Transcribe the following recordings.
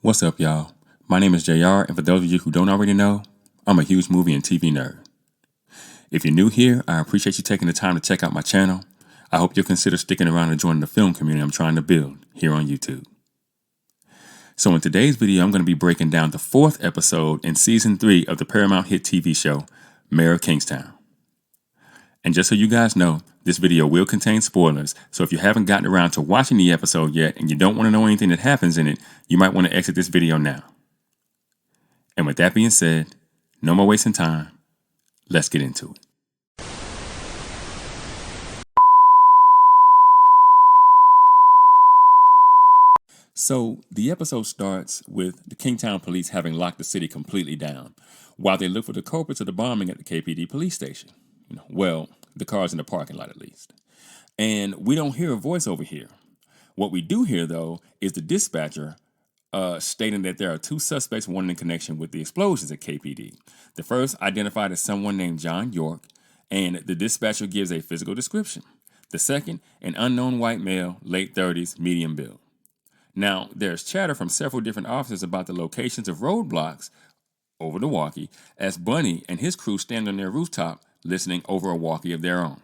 What's up, y'all? My name is JR, and for those of you who don't already know, I'm a huge movie and TV nerd. If you're new here, I appreciate you taking the time to check out my channel. I hope you'll consider sticking around and joining the film community I'm trying to build here on YouTube. So in today's video, I'm going to be breaking down the 4th episode in Season 3 of the Paramount Hit TV Show, Mayor of Kingstown. And just so you guys know, this video will contain spoilers, so if you haven't gotten around to watching the episode yet and you don't want to know anything that happens in it, you might want to exit this video now. And with that being said, no more wasting time, let's get into it. So the episode starts with the Kingstown police having locked the city completely down while they look for the culprits of the bombing at the KPD police station. Well, the cars in the parking lot at least. And we don't hear a voice over here. What we do hear, though, is the dispatcher stating that there are 2 suspects wanted in connection with the explosions at KPD. The first identified as someone named John York, and the dispatcher gives a physical description. The second, an unknown white male, late 30s, medium build. Now, there's chatter from several different officers about the locations of roadblocks over the walkie as Bunny and his crew stand on their rooftop listening over a walkie of their own.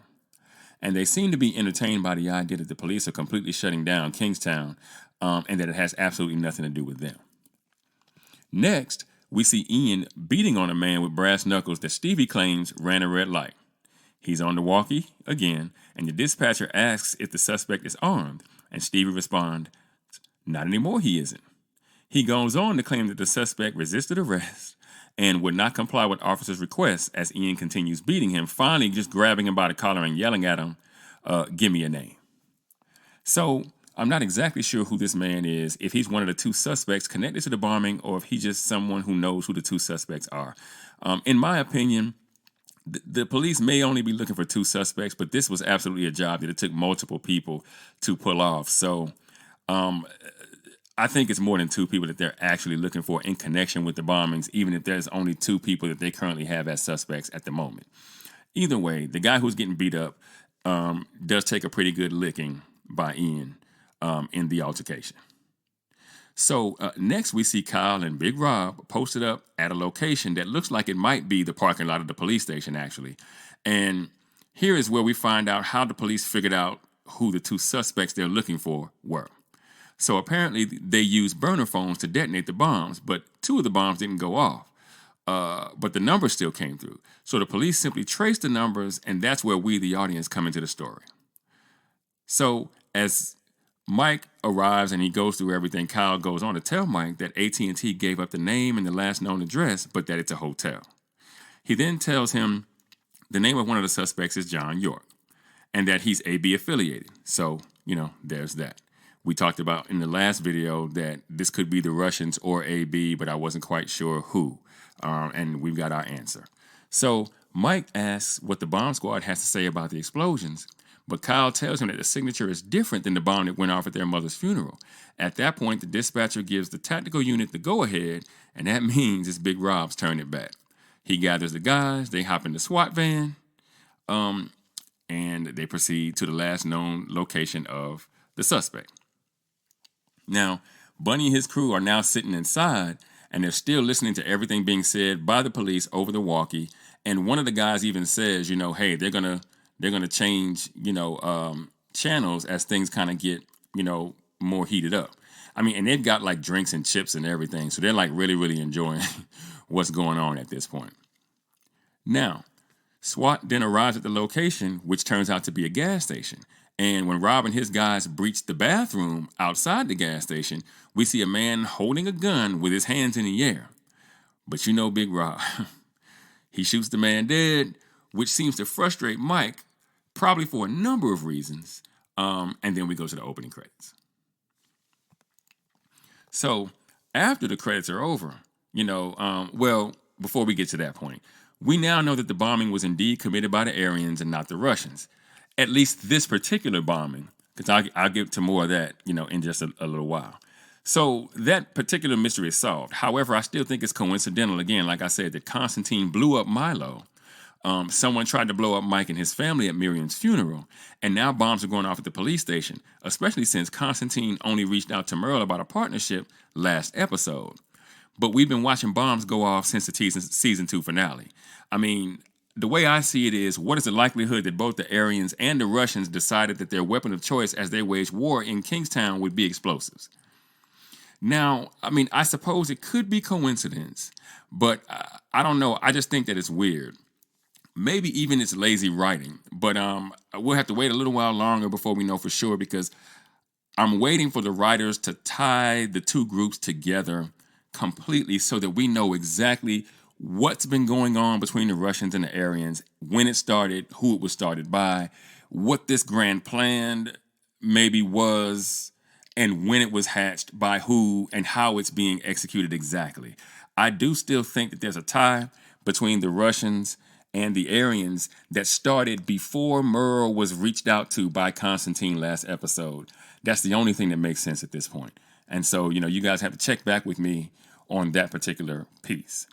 And they seem to be entertained by the idea that the police are completely shutting down Kingstown and that it has absolutely nothing to do with them. Next, we see Ian beating on a man with brass knuckles that Stevie claims ran a red light. He's on the walkie again, and the dispatcher asks if the suspect is armed, and Stevie responds, "Not anymore, he isn't." He goes on to claim that the suspect resisted arrest and would not comply with officers' requests as Ian continues beating him, finally just grabbing him by the collar and yelling at him, "Give me a name." So I'm not exactly sure who this man is, if he's one of the 2 suspects connected to the bombing or if he's just someone who knows who the 2 suspects are. In my opinion, the police may only be looking for 2 suspects, but this was absolutely a job that it took multiple people to pull off. So I think it's more than 2 people that they're actually looking for in connection with the bombings, even if there's only 2 people that they currently have as suspects at the moment. Either way, the guy who's getting beat up does take a pretty good licking by Ian in the altercation. So next we see Kyle and Big Rob posted up at a location that looks like it might be the parking lot of the police station, actually. And here is where we find out how the police figured out who the 2 suspects they're looking for were. So apparently they used burner phones to detonate the bombs, but 2 of the bombs didn't go off. But the numbers still came through. So the police simply traced the numbers, and that's where we, the audience, come into the story. So as Mike arrives and he goes through everything, Kyle goes on to tell Mike that AT&T gave up the name and the last known address, but that it's a hotel. He then tells him the name of one of the suspects is John York, and that he's AB affiliated. So, there's that. We talked about in the last video that this could be the Russians or AB, but I wasn't quite sure who. And we've got our answer. So Mike asks what the bomb squad has to say about the explosions, but Kyle tells him that the signature is different than the bomb that went off at their mother's funeral. At that point, the dispatcher gives the tactical unit the go-ahead, and that means it's Big Rob's turn it back. He gathers the guys, they hop in the SWAT van, and they proceed to the last known location of the suspect. Now, Bunny and his crew are now sitting inside, and they're still listening to everything being said by the police over the walkie. And one of the guys even says, hey, they're gonna change, channels as things kind of get, more heated up. I mean, and they've got like drinks and chips and everything, so they're like really, really enjoying what's going on at this point. Now, SWAT then arrives at the location, which turns out to be a gas station. And when Rob and his guys breach the bathroom outside the gas station, we see a man holding a gun with his hands in the air. But Big Rob, he shoots the man dead, which seems to frustrate Mike, probably for a number of reasons. And then we go to the opening credits. So after the credits are over, before we get to that point, we now know that the bombing was indeed committed by the Aryans and not the Russians. At least this particular bombing, because I'll get to more of that, in just a little while. So that particular mystery is solved. However, I still think it's coincidental, again, like I said, that Constantine blew up Milo Someone tried to blow up Mike and his family at Miriam's funeral, and now bombs are going off at the police station, especially since Constantine only reached out to Merle about a partnership last episode. But we've been watching bombs go off since the season 2 finale. I mean, the way I see it is, what is the likelihood that both the Aryans and the Russians decided that their weapon of choice as they waged war in Kingstown would be explosives? Now, I mean, I suppose it could be coincidence, but I don't know. I just think that it's weird. Maybe even it's lazy writing, but we'll have to wait a little while longer before we know for sure, because I'm waiting for the writers to tie the two groups together completely so that we know exactly what's been going on between the Russians and the Aryans, when it started, who it was started by, what this grand plan maybe was, and when it was hatched by who and how it's being executed exactly. I do still think that there's a tie between the Russians and the Aryans that started before Merle was reached out to by Constantine last episode. That's the only thing that makes sense at this point. And so, you guys have to check back with me on that particular piece.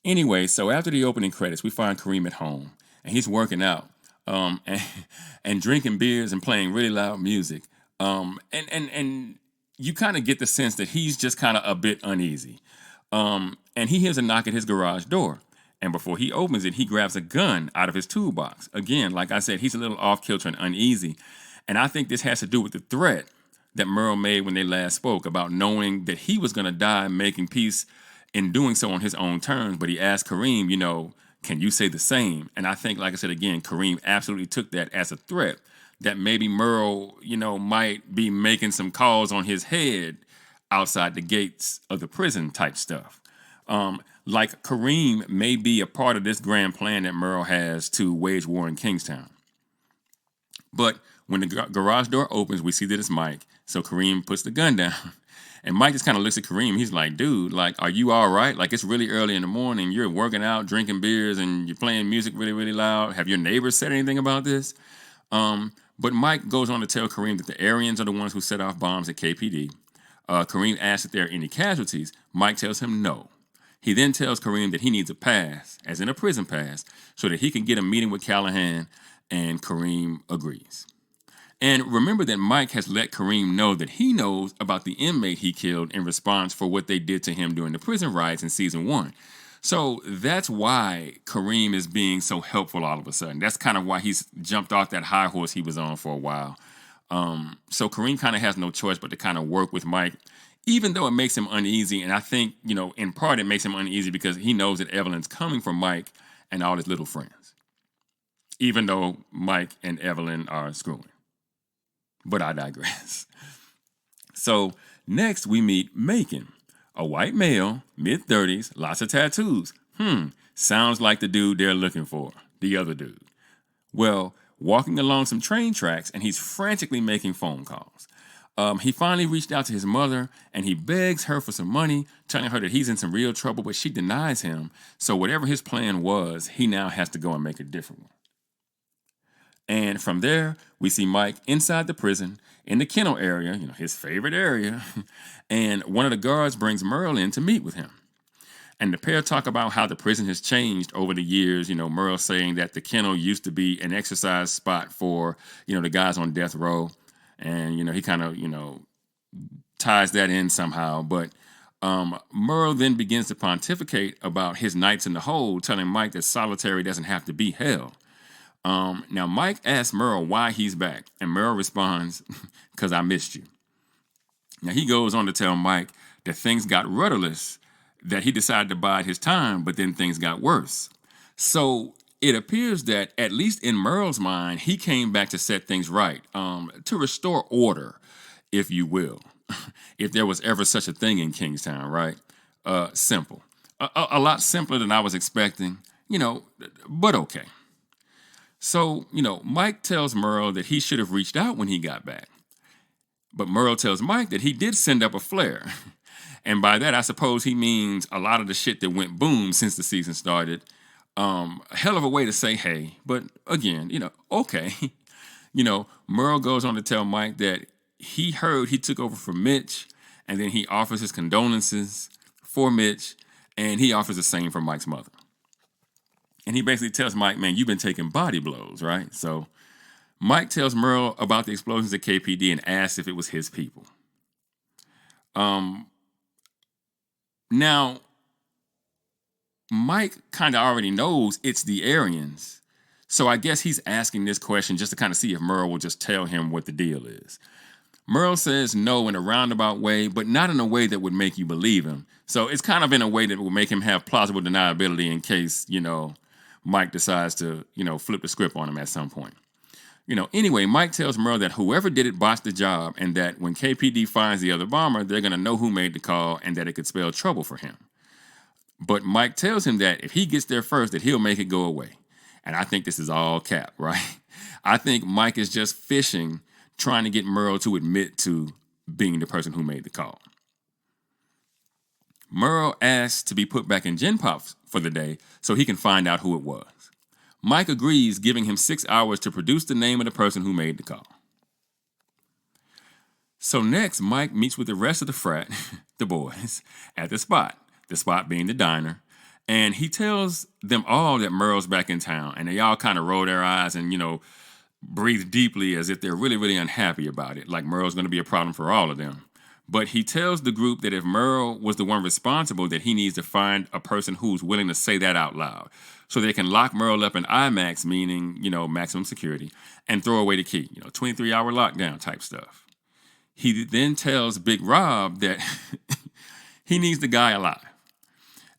Anyway, so after the opening credits, we find Kareem at home, and he's working out and drinking beers and playing really loud music. And you kind of get the sense that he's just kind of a bit uneasy. And he hears a knock at his garage door. And before he opens it, he grabs a gun out of his toolbox. Again, like I said, he's a little off-kilter and uneasy. And I think this has to do with the threat that Merle made when they last spoke about knowing that he was going to die making peace in doing so on his own terms. But he asked Kareem, can you say the same? And I think, like I said again, Kareem absolutely took that as a threat that maybe Merle, might be making some calls on his head outside the gates of the prison type stuff. Like Kareem may be a part of this grand plan that Merle has to wage war in Kingstown. But when the garage door opens, we see that it's Mike. So Kareem puts the gun down. And Mike just kind of looks at Kareem. He's like, dude, like, are you all right? Like, it's really early in the morning. You're working out, drinking beers, and you're playing music really, really loud. Have your neighbors said anything about this? But Mike goes on to tell Kareem that the Aryans are the ones who set off bombs at KPD. Kareem asks if there are any casualties. Mike tells him no. He then tells Kareem that he needs a pass, as in a prison pass, so that he can get a meeting with Callahan, and Kareem agrees. And remember that Mike has let Kareem know that he knows about the inmate he killed in response for what they did to him during the prison riots in season 1. So that's why Kareem is being so helpful all of a sudden. That's kind of why he's jumped off that high horse he was on for a while. So Kareem kind of has no choice but to kind of work with Mike, even though it makes him uneasy. And I think, in part it makes him uneasy because he knows that Evelyn's coming from Mike and all his little friends, even though Mike and Evelyn are screwing. But I digress. So next we meet Macon, a white male, mid-30s, lots of tattoos. Sounds like the dude they're looking for, the other dude. Well, walking along some train tracks, and he's frantically making phone calls. He finally reached out to his mother, and he begs her for some money, telling her that he's in some real trouble, but she denies him. So whatever his plan was, he now has to go and make a different one. And from there, we see Mike inside the prison, in the kennel area, his favorite area, and one of the guards brings Merle in to meet with him. And the pair talk about how the prison has changed over the years. Merle saying that the kennel used to be an exercise spot for, the guys on death row. And, he kind of, ties that in somehow. But Merle then begins to pontificate about his nights in the hole, telling Mike that solitary doesn't have to be hell. Now, Mike asks Merle why he's back, and Merle responds, because I missed you. Now, he goes on to tell Mike that things got rudderless, that he decided to bide his time, but then things got worse. So it appears that, at least in Merle's mind, he came back to set things right, to restore order, if you will, if there was ever such a thing in Kingstown, right? Simple. A lot simpler than I was expecting, but okay. So, Mike tells Merle that he should have reached out when he got back. But Merle tells Mike that he did send up a flare. And by that, I suppose he means a lot of the shit that went boom since the season started. A hell of a way to say hey. But again, okay. Merle goes on to tell Mike that he heard he took over for Mitch, and then he offers his condolences for Mitch, and he offers the same for Mike's mother. And he basically tells Mike, man, you've been taking body blows, right? So Mike tells Merle about the explosions at KPD and asks if it was his people. Now, Mike kind of already knows it's the Aryans. So I guess he's asking this question just to kind of see if Merle will just tell him what the deal is. Merle says no in a roundabout way, but not in a way that would make you believe him. So it's kind of in a way that will make him have plausible deniability in case, Mike decides to, flip the script on him at some point. Anyway, Mike tells Merle that whoever did it botched the job and that when KPD finds the other bomber, they're going to know who made the call and that it could spell trouble for him. But Mike tells him that if he gets there first, that he'll make it go away. And I think this is all cap, right? I think Mike is just fishing, trying to get Merle to admit to being the person who made the call. Merle asks to be put back in Gen Pop for the day so he can find out who it was. Mike agrees, giving him 6 hours to produce the name of the person who made the call. So next, Mike meets with the rest of the frat, the boys, at the spot being the diner, and he tells them all that Merle's back in town, and they all kind of roll their eyes and, breathe deeply as if they're really, really unhappy about it, like Merle's going to be a problem for all of them. But he tells the group that if Merle was the one responsible, that he needs to find a person who's willing to say that out loud so they can lock Merle up in IMAX, meaning, maximum security, and throw away the key, 23-hour lockdown type stuff. He then tells Big Rob that he needs the guy alive.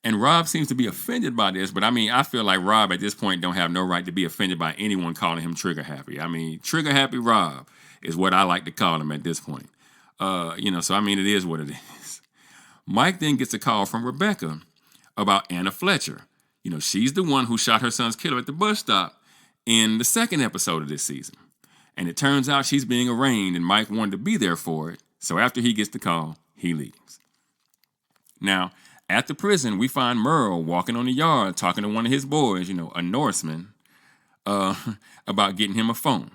And Rob seems to be offended by this, but I feel like Rob at this point don't have no right to be offended by anyone calling him trigger happy. Trigger happy Rob is what I like to call him at this point. So it is what it is. Mike then gets a call from Rebecca about Anna Fletcher. She's the one who shot her son's killer at the bus stop in the second episode of this season. And it turns out she's being arraigned and Mike wanted to be there for it. So after he gets the call, he leaves. Now, at the prison, we find Merle walking on the yard talking to one of his boys, a Norseman, about getting him a phone.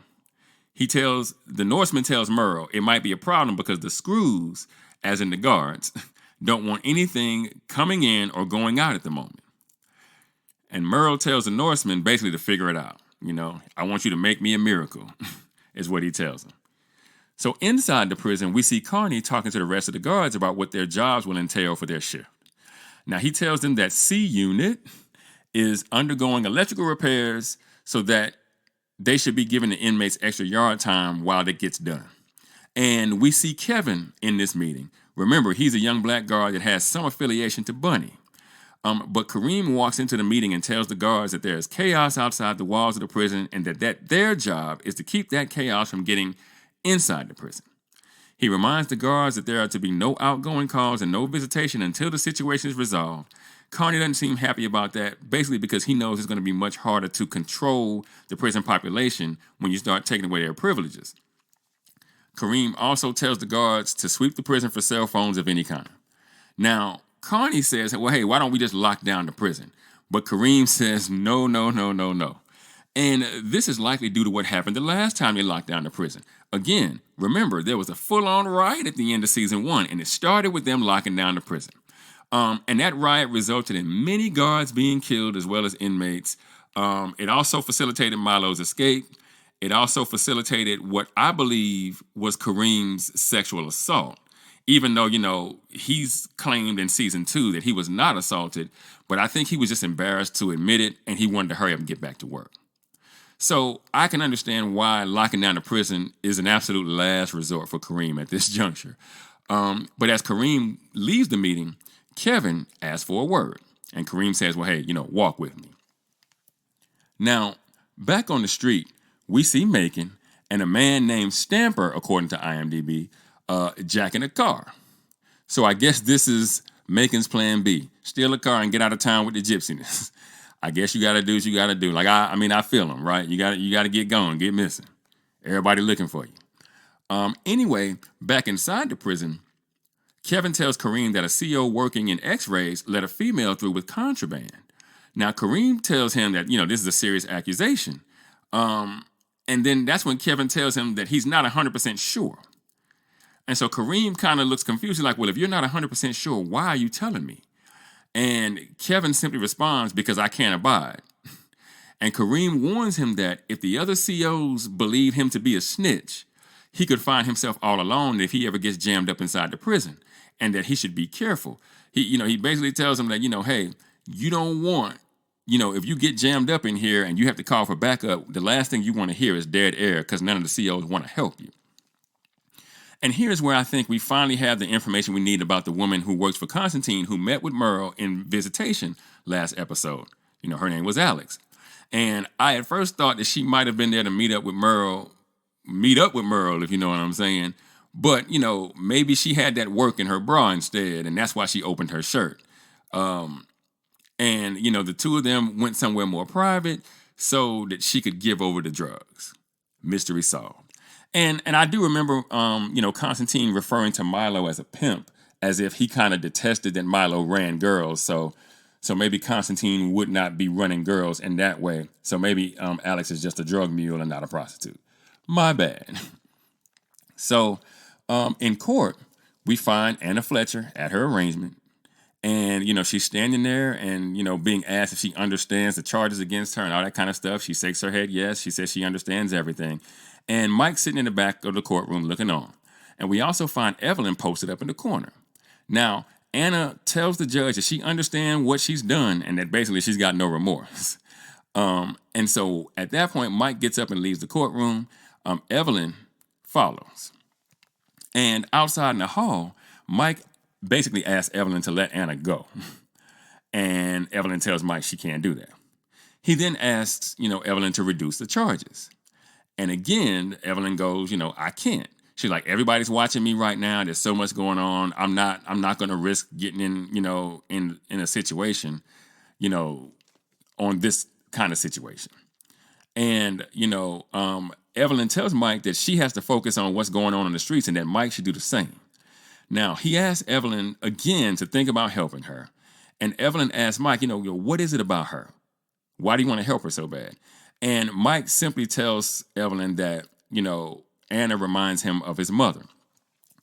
The Norseman tells Merle it might be a problem because the screws, as in the guards, don't want anything coming in or going out at the moment. And Merle tells the Norseman basically to figure it out. I want you to make me a miracle, is what he tells him. So inside the prison, we see Carney talking to the rest of the guards about what their jobs will entail for their shift. Now, he tells them that C Unit is undergoing electrical repairs so that they should be giving the inmates extra yard time while that gets done. And we see Kevin in this meeting. Remember, he's a young black guard that has some affiliation to Bunny. But Kareem walks into the meeting and tells the guards that there is chaos outside the walls of the prison and that their job is to keep that chaos from getting inside the prison. He reminds the guards that there are to be no outgoing calls and no visitation until the situation is resolved. Carney doesn't seem happy about that, basically because he knows it's going to be much harder to control the prison population when you start taking away their privileges. Kareem also tells the guards to sweep the prison for cell phones of any kind. Now, Carney says, well, hey, why don't we just lock down the prison? But Kareem says, no. And this is likely due to what happened the last time they locked down the prison. Again, remember, there was a full-on riot at the end of season 1, and it started with them locking down the prison. And that riot resulted in many guards being killed as well as inmates. It also facilitated Milo's escape. It also facilitated what I believe was Kareem's sexual assault. Even though, he's claimed in season 2 that he was not assaulted, but I think he was just embarrassed to admit it, and he wanted to hurry up and get back to work. So I can understand why locking down the prison is an absolute last resort for Kareem at this juncture. But as Kareem leaves the meeting, Kevin asks for a word. And Kareem says, well, hey, walk with me. Now, back on the street, we see Macon and a man named Stamper, according to IMDb, jacking a car. So I guess this is Macon's plan B. Steal a car and get out of town with the gypsiness. I guess you got to do what you got to do. Like, I feel him, right? You got to get going, get missing. Everybody looking for you. Anyway, back inside the prison, Kevin tells Kareem that a CO working in X-rays let a female through with contraband. Now, Kareem tells him that, this is a serious accusation. And then that's when Kevin tells him that he's not 100% sure. And so Kareem kind of looks confused. He's like, well, if you're not 100% sure, why are you telling me? And Kevin simply responds, because I can't abide. And Kareem warns him that if the other COs believe him to be a snitch, he could find himself all alone if he ever gets jammed up inside the prison, and that he should be careful. He basically tells him that, hey, you don't want, if you get jammed up in here and you have to call for backup, the last thing you want to hear is dead air because none of the COs want to help you. And here's where I think we finally have the information we need about the woman who works for Constantine who met with Merle in visitation last episode. Her name was Alex. And I at first thought that she might have been there to meet up with Merle, if you know what I'm saying. But, maybe she had that work in her bra instead, and that's why she opened her shirt. And, the two of them went somewhere more private so that she could give over the drugs. Mystery solved. And I do remember, Constantine referring to Milo as a pimp, as if he kind of detested that Milo ran girls. So maybe Constantine would not be running girls in that way. So maybe Alex is just a drug mule and not a prostitute. My bad. So in court, we find Anna Fletcher at her arraignment. And, she's standing there and, being asked if she understands the charges against her and all that kind of stuff. She shakes her head yes. She says she understands everything. And Mike's sitting in the back of the courtroom looking on. And we also find Evelyn posted up in the corner. Now, Anna tells the judge that she understands what she's done and that basically she's got no remorse. And so at that point, Mike gets up and leaves the courtroom. Evelyn follows. And outside in the hall, Mike basically asks Evelyn to let Anna go. And Evelyn tells Mike she can't do that. He then asks, Evelyn to reduce the charges. And again, Evelyn goes, I can't. She's like, everybody's watching me right now. There's so much going on. I'm not going to risk getting in a situation, on this kind of situation. And, Evelyn tells Mike that she has to focus on what's going on in the streets and that Mike should do the same. Now, he asks Evelyn again to think about helping her. And Evelyn asks Mike, what is it about her? Why do you want to help her so bad? And Mike simply tells Evelyn that, Anna reminds him of his mother.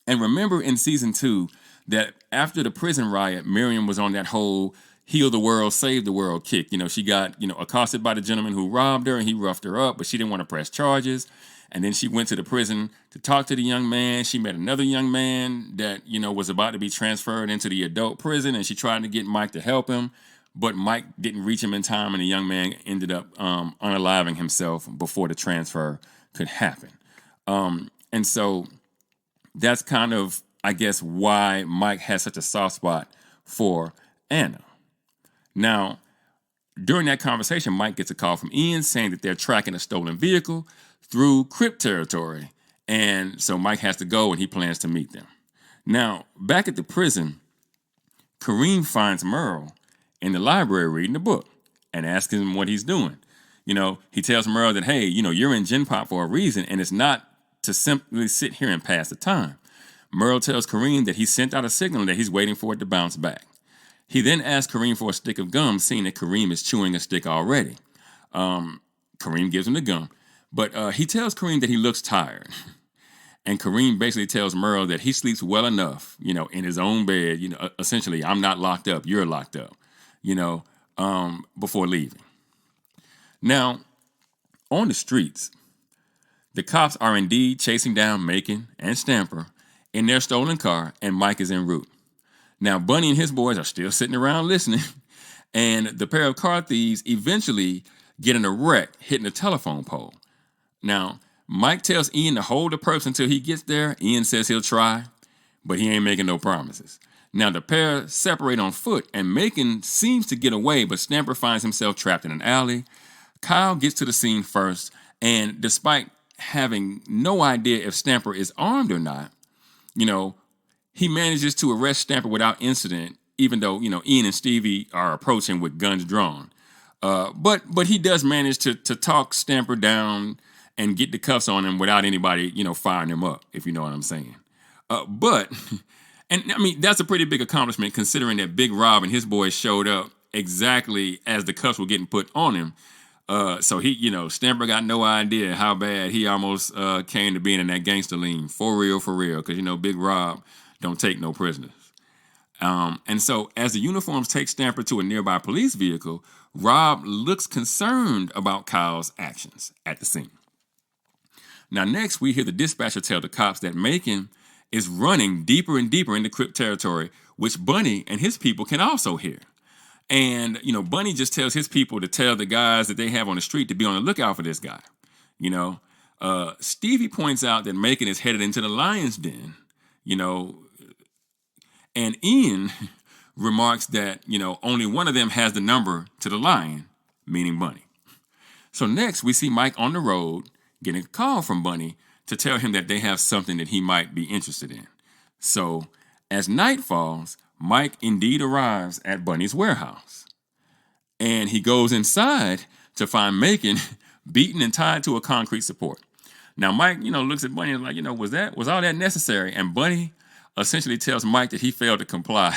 And remember in season 2 that after the prison riot, Miriam was on that whole heal the world, save the world kick. She got, accosted by the gentleman who robbed her and he roughed her up, but she didn't want to press charges. And then she went to the prison to talk to the young man. She met another young man that, was about to be transferred into the adult prison. And she tried to get Mike to help him. But Mike didn't reach him in time. And the young man ended up unaliving himself before the transfer could happen. And so that's kind of, I guess, why Mike has such a soft spot for Anna. Now, during that conversation, Mike gets a call from Ian saying that they're tracking a stolen vehicle through Crip territory. And so Mike has to go and he plans to meet them. Now, back at the prison, Kareem finds Merle in the library reading a book and asks him what he's doing. He tells Merle that, hey, you're in Gen Pop for a reason and it's not to simply sit here and pass the time. Merle tells Kareem that he sent out a signal that he's waiting for it to bounce back. He then asks Kareem for a stick of gum, seeing that Kareem is chewing a stick already. Kareem gives him the gum. But he tells Kareem that he looks tired. And Kareem basically tells Merle that he sleeps well enough, in his own bed. Essentially, I'm not locked up, you're locked up, before leaving. Now, on the streets, the cops are indeed chasing down Macon and Stamper in their stolen car, and Mike is en route. Now, Bunny and his boys are still sitting around listening, and the pair of car thieves eventually get in a wreck hitting a telephone pole. Now, Mike tells Ian to hold the purse until he gets there. Ian says he'll try, but he ain't making no promises. Now, the pair separate on foot, and Macon seems to get away, but Stamper finds himself trapped in an alley. Kyle gets to the scene first, and despite having no idea if Stamper is armed or not, he manages to arrest Stamper without incident, even though, Ian and Stevie are approaching with guns drawn. But he does manage to talk Stamper down and get the cuffs on him without anybody, firing him up, if you know what I'm saying. That's a pretty big accomplishment considering that Big Rob and his boys showed up exactly as the cuffs were getting put on him. So he, Stamper got no idea how bad he almost came to being in that gangster lean. For real, because, Big Rob don't take no prisoners. And so as the uniforms take Stamper to a nearby police vehicle, Rob looks concerned about Kyle's actions at the scene. Now next, we hear the dispatcher tell the cops that Macon is running deeper and deeper into Crip territory, which Bunny and his people can also hear. And, Bunny just tells his people to tell the guys that they have on the street to be on the lookout for this guy. Stevie points out that Macon is headed into the lion's den, and Ian remarks that, only one of them has the number to the lion, meaning Bunny. So next, we see Mike on the road getting a call from Bunny to tell him that they have something that he might be interested in. So as night falls, Mike indeed arrives at Bunny's warehouse. And he goes inside to find Macon beaten and tied to a concrete support. Now Mike, looks at Bunny and like, was all that necessary? And Bunny essentially tells Mike that he failed to comply,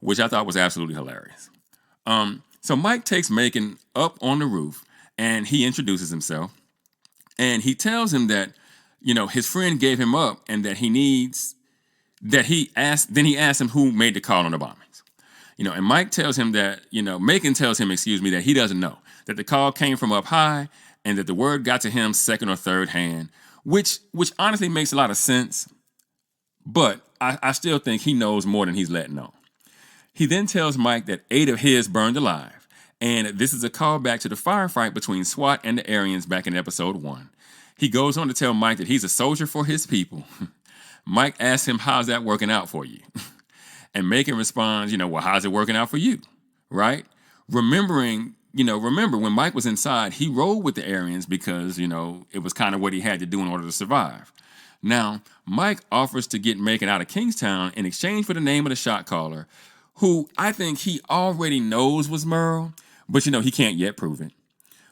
which I thought was absolutely hilarious. So Mike takes Macon up on the roof and he introduces himself. And he tells him that, his friend gave him up and that he asks him who made the call on the bombings. And Mike tells him that, Macon tells him, that he doesn't know, that the call came from up high and that the word got to him second or third hand, which honestly makes a lot of sense. But I still think he knows more than he's letting on. He then tells Mike that 8 of his burned alive. And this is a callback to the firefight between SWAT and the Aryans back in episode 1. He goes on to tell Mike that he's a soldier for his people. Mike asks him, how's that working out for you? And Macon responds, well, how's it working out for you? Right? Remember when Mike was inside, he rolled with the Aryans because, it was kind of what he had to do in order to survive. Now, Mike offers to get Macon out of Kingstown in exchange for the name of the shot caller, who I think he already knows was Merle, but, he can't yet prove it.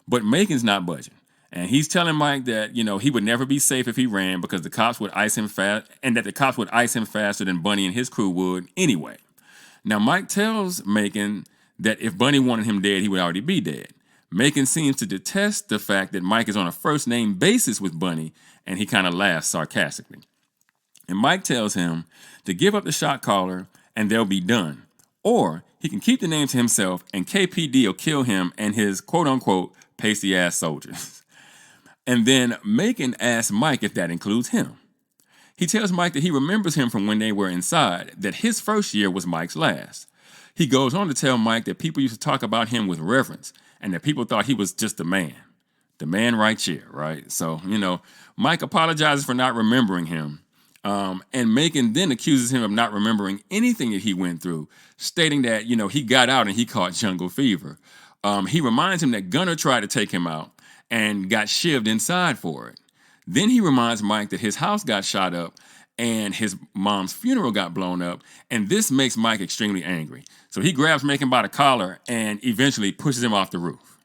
But Macon's not budging. And he's telling Mike that, he would never be safe if he ran because the cops would ice him fast, and that the cops would ice him faster than Bunny and his crew would anyway. Now, Mike tells Macon that if Bunny wanted him dead, he would already be dead. Macon seems to detest the fact that Mike is on a first-name basis with Bunny, and he kind of laughs sarcastically. And Mike tells him to give up the shot caller, and they'll be done. Or he can keep the name to himself, and KPD will kill him and his quote-unquote pasty-ass soldiers. And then Macon asks Mike if that includes him. He tells Mike that he remembers him from when they were inside, that his first year was Mike's last. He goes on to tell Mike that people used to talk about him with reverence, and that people thought he was just the man. The man right here, right? So, Mike apologizes for not remembering him. And Macon then accuses him of not remembering anything that he went through, stating that, he got out and he caught jungle fever. He reminds him that Gunner tried to take him out and got shivved inside for it. Then he reminds Mike that his house got shot up and his mom's funeral got blown up, and this makes Mike extremely angry. So he grabs Macon by the collar and eventually pushes him off the roof.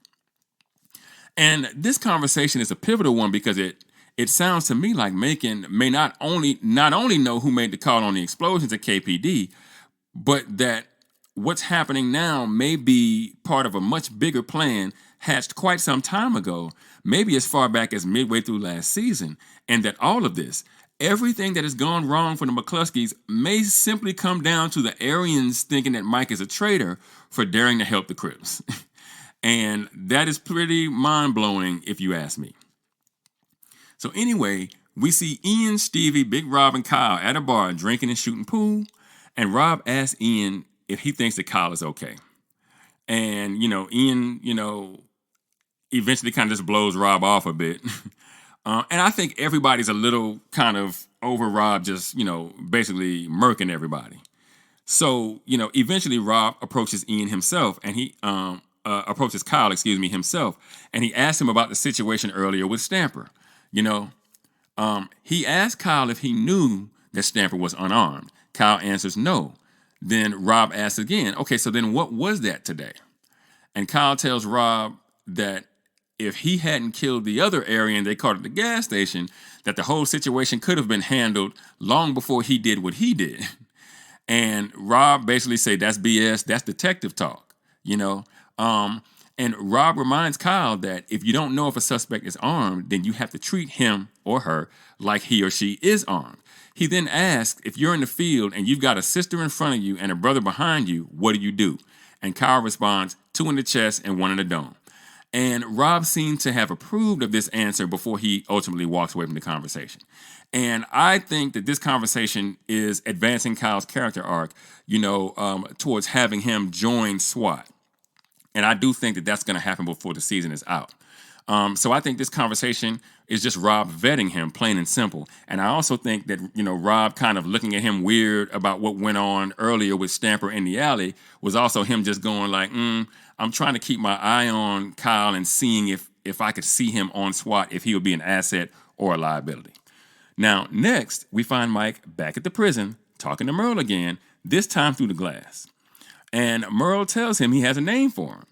And this conversation is a pivotal one because it sounds to me like Macon may not only know who made the call on the explosions at KPD, but that what's happening now may be part of a much bigger plan hatched quite some time ago, maybe as far back as midway through last season, and that all of this, everything that has gone wrong for the McCluskeys, may simply come down to the Aryans thinking that Mike is a traitor for daring to help the Crips. And that is pretty mind-blowing if you ask me. So anyway, we see Ian, Stevie, Big Rob, and Kyle at a bar drinking and shooting pool, and Rob asks Ian if he thinks that Kyle is okay. And, Ian, eventually kind of just blows Rob off a bit. And I think everybody's a little kind of over Rob just, basically murking everybody. So, eventually Rob approaches Ian himself, and he approaches Kyle, himself, and he asks him about the situation earlier with Stamper. He asked Kyle if he knew that Stamper was unarmed. Kyle answers no. Then Rob asks again, okay, so then what was that today? And Kyle tells Rob that if he hadn't killed the other Aryan they caught at the gas station, that the whole situation could have been handled long before he did what he did. And Rob basically said, that's BS, that's detective talk, And Rob reminds Kyle that if you don't know if a suspect is armed, then you have to treat him or her like he or she is armed. He then asks, if you're in the field and you've got a sister in front of you and a brother behind you, what do you do? And Kyle responds, 2 in the chest and 1 in the dome. And Rob seemed to have approved of this answer before he ultimately walks away from the conversation. And I think that this conversation is advancing Kyle's character arc, towards having him join SWAT. And I do think that that's going to happen before the season is out. So I think this conversation is just Rob vetting him, plain and simple. And I also think that, Rob kind of looking at him weird about what went on earlier with Stamper in the alley was also him just going like, I'm trying to keep my eye on Kyle and seeing if I could see him on SWAT, if he would be an asset or a liability. Now, next, we find Mike back at the prison talking to Merle again, this time through the glass. And Merle tells him he has a name for him.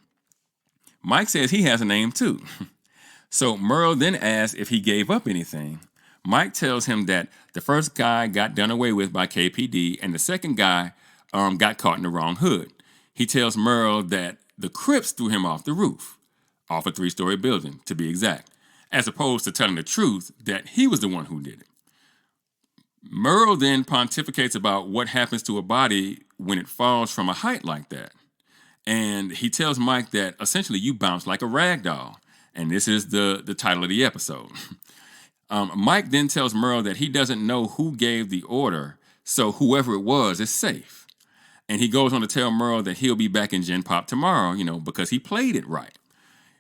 Mike says he has a name too. So Merle then asks if he gave up anything. Mike tells him that the first guy got done away with by KPD and the second guy got caught in the wrong hood. He tells Merle that the Crips threw him off the roof, off a 3-story building, to be exact, as opposed to telling the truth that he was the one who did it. Merle then pontificates about what happens to a body when it falls from a height like that. And he tells Mike that essentially you bounce like a rag doll. And this is the title of the episode. Mike then tells Merle that he doesn't know who gave the order, so whoever it was is safe. And he goes on to tell Merle that he'll be back in Gen Pop tomorrow, because he played it right.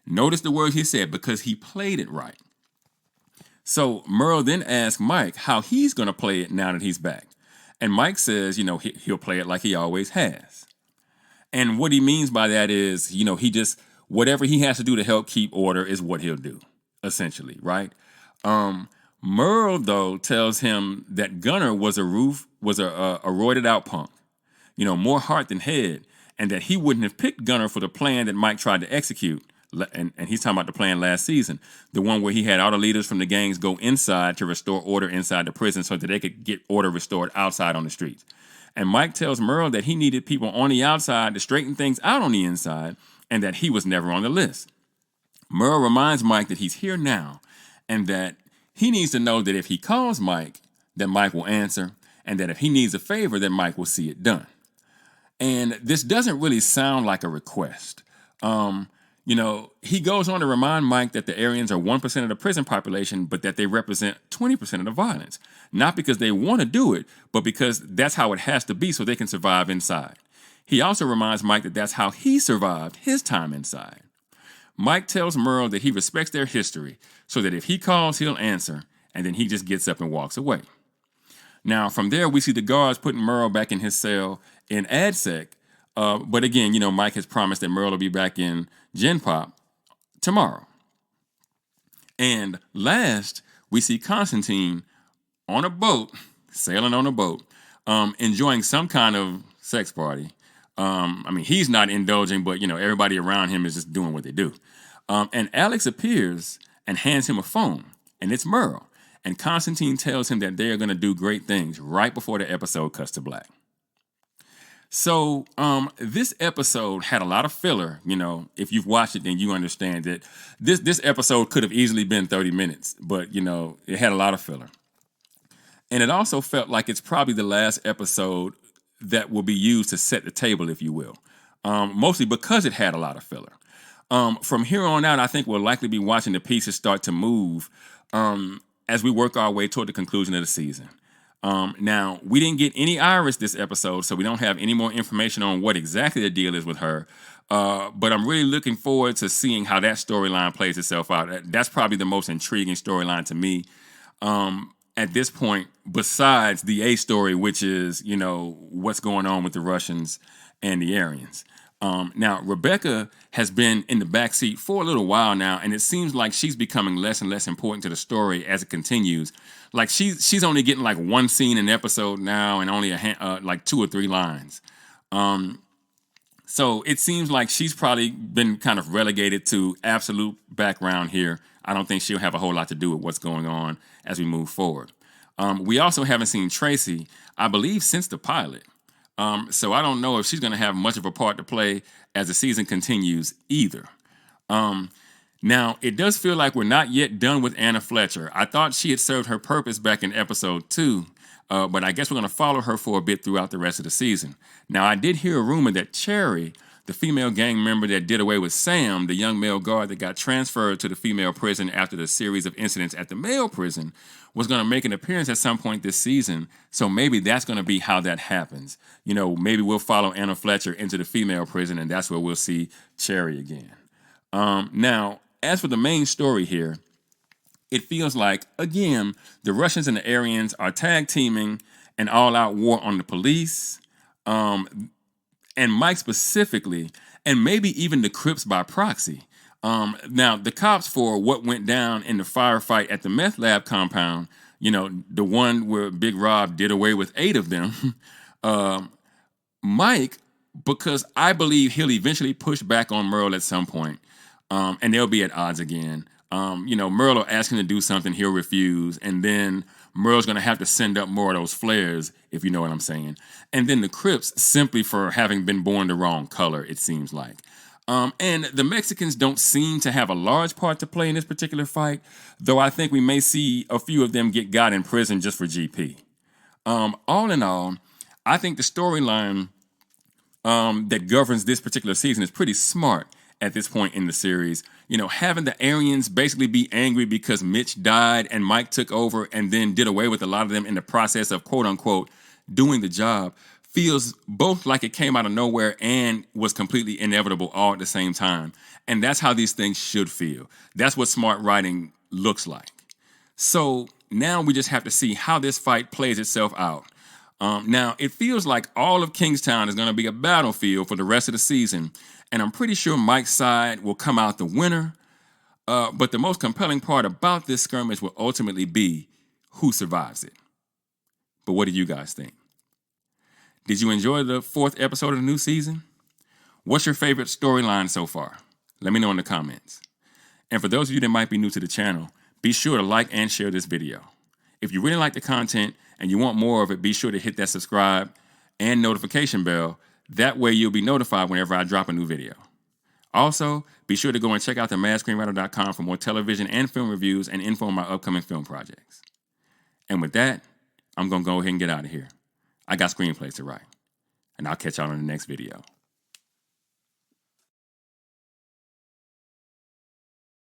Notice the words he said, because he played it right. So Merle then asks Mike how he's going to play it now that he's back. And Mike says, he'll play it like he always has. And what he means by that is, he just, whatever he has to do to help keep order is what he'll do, essentially, right? Merle, though, tells him that Gunner was a roided out punk, more heart than head, and that he wouldn't have picked Gunner for the plan that Mike tried to execute. And he's talking about the plan last season, the one where he had all the leaders from the gangs go inside to restore order inside the prison so that they could get order restored outside on the streets. And Mike tells Merle that he needed people on the outside to straighten things out on the inside and that he was never on the list. Merle reminds Mike that he's here now and that he needs to know that if he calls Mike, that Mike will answer, and that if he needs a favor, that Mike will see it done. And this doesn't really sound like a request. He goes on to remind Mike that the Aryans are 1% of the prison population, but that they represent 20% of the violence. Not because they want to do it, but because that's how it has to be so they can survive inside. He also reminds Mike that that's how he survived his time inside. Mike tells Merle that he respects their history, so that if he calls, he'll answer, and then he just gets up and walks away. Now, from there, we see the guards putting Merle back in his cell in ADSEC, but again, Mike has promised that Merle will be back in Gen Pop tomorrow. And last, we see Constantine on a boat, sailing on a boat, enjoying some kind of sex party. He's not indulging, but, everybody around him is just doing what they do. And Alex appears and hands him a phone, and it's Merle. And Constantine tells him that they are going to do great things right before the episode cuts to black. So this episode had a lot of filler. If you've watched it, then you understand that this episode could have easily been 30 minutes, but, it had a lot of filler. And it also felt like it's probably the last episode that will be used to set the table, if you will, mostly because it had a lot of filler. From here on out, I think we'll likely be watching the pieces start to move as we work our way toward the conclusion of the season. Now, we didn't get any Iris this episode, so we don't have any more information on what exactly the deal is with her. But I'm really looking forward to seeing how that storyline plays itself out. That's probably the most intriguing storyline to me at this point, besides the A story, which is, what's going on with the Russians and the Aryans. Now, Rebecca has been in the backseat for a little while now, and it seems like she's becoming less and less important to the story as it continues. Like she's only getting like one scene an episode now, and only like 2 or 3 lines. So it seems like she's probably been kind of relegated to absolute background here. I don't think she'll have a whole lot to do with what's going on as we move forward. We also haven't seen Tracy, I believe, since the pilot. So I don't know if she's going to have much of a part to play as the season continues either. Now, it does feel like we're not yet done with Anna Fletcher. I thought she had served her purpose back in episode 2, But I guess we're going to follow her for a bit throughout the rest of the season. Now, I did hear a rumor that Cherry, the female gang member that did away with Sam, the young male guard that got transferred to the female prison after the series of incidents at the male prison, was going to make an appearance at some point this season. So maybe that's going to be how that happens. You know, maybe we'll follow Anna Fletcher into the female prison, and that's where we'll see Cherry again. Now, as for the main story here, it feels like, again, the Russians and the Aryans are tag teaming an all-out war on the police, and Mike specifically, and maybe even the Crips by proxy. Now, the cops, for what went down in the firefight at the meth lab compound, you know, the one where Big Rob did away with 8 of them, Mike, because I believe he'll eventually push back on Merle at some point, and they'll be at odds again. You know, Merle will ask him to do something, he'll refuse, and then Merle's going to have to send up more of those flares, if you know what I'm saying. And then the Crips, simply for having been born the wrong color, it seems like. And the Mexicans don't seem to have a large part to play in this particular fight, though I think we may see a few of them got in prison just for GP. All in all, I think the storyline that governs this particular season is pretty smart at this point in the series. You know, having the Aryans basically be angry because Mitch died and Mike took over and then did away with a lot of them in the process of, quote unquote, doing the job, feels both like it came out of nowhere and was completely inevitable all at the same time. And that's how these things should feel. That's what smart writing looks like. So now we just have to see how this fight plays itself out. Now, it feels like all of Kingstown is going to be a battlefield for the rest of the season, and I'm pretty sure Mike's side will come out the winner. But the most compelling part about this skirmish will ultimately be who survives it. But what do you guys think? Did you enjoy the 4th episode of the new season? What's your favorite storyline so far? Let me know in the comments. And for those of you that might be new to the channel, be sure to like and share this video. If you really like the content and you want more of it, be sure to hit that subscribe and notification bell. That way you'll be notified whenever I drop a new video. Also, be sure to go and check out themadscreenwriter.com for more television and film reviews and info on my upcoming film projects. And with that, I'm going to go ahead and get out of here. I got screenplays to write, and I'll catch y'all in the next video.